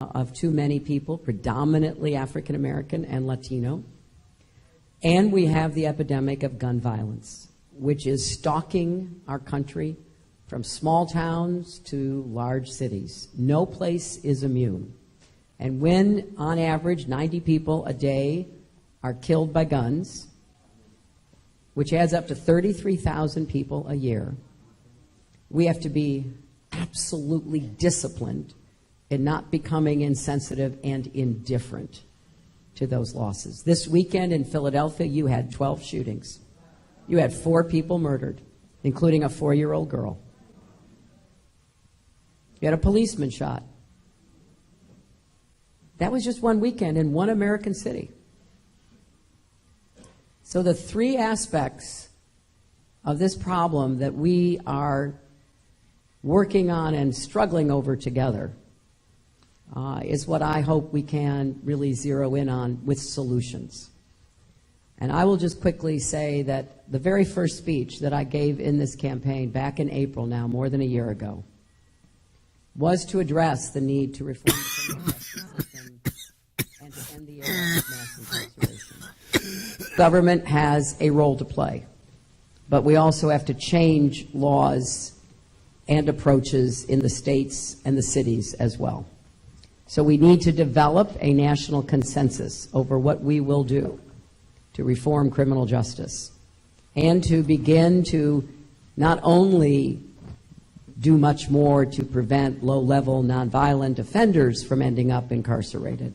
of too many people, predominantly African American and Latino. And we have the epidemic of gun violence, which is stalking our country from small towns to large cities. No place is immune. And when, on average, 90 people a day are killed by guns, which adds up to 33,000 people a year, we have to be absolutely disciplined in not becoming insensitive and indifferent to those losses. This weekend in Philadelphia, you had 12 shootings. You had 4 people murdered, including a 4-year-old girl. You had a policeman shot. That was just one weekend in one American city. So the 3 aspects of this problem that we are working on and struggling over together is what I hope we can really zero in on with solutions. And I will just quickly say that the very first speech that I gave in this campaign back in April now, more than a year ago, was to address the need to reform the criminal justice system and to end the era of mass incarceration. Government has a role to play, but we also have to change laws and approaches in the states and the cities as well. So we need to develop a national consensus over what we will do to reform criminal justice and to begin to not only do much more to prevent low-level nonviolent offenders from ending up incarcerated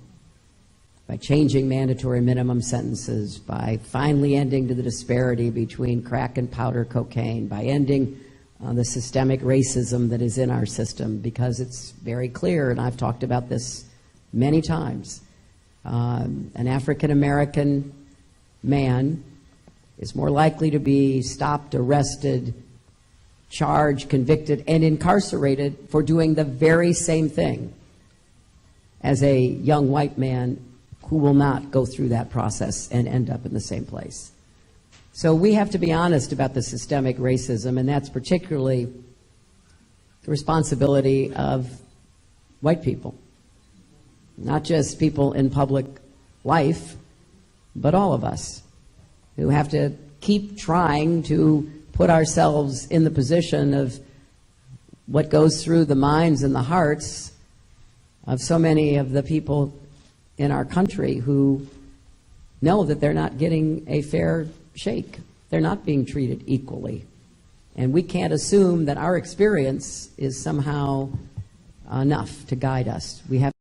by changing mandatory minimum sentences, by finally ending the disparity between crack and powder cocaine, by ending the systemic racism that is in our system, because it's very clear, and I've talked about this many times, an African-American man is more likely to be stopped, arrested, charged, convicted, and incarcerated for doing the very same thing as a young white man who will not go through that process and end up in the same place. So we have to be honest about the systemic racism, and that's particularly the responsibility of white people, not just people in public life, but all of us who have to keep trying to put ourselves in the position of what goes through the minds and the hearts of so many of the people in our country who know that they're not getting a fair shake. They're not being treated equally. And we can't assume that our experience is somehow enough to guide us. We have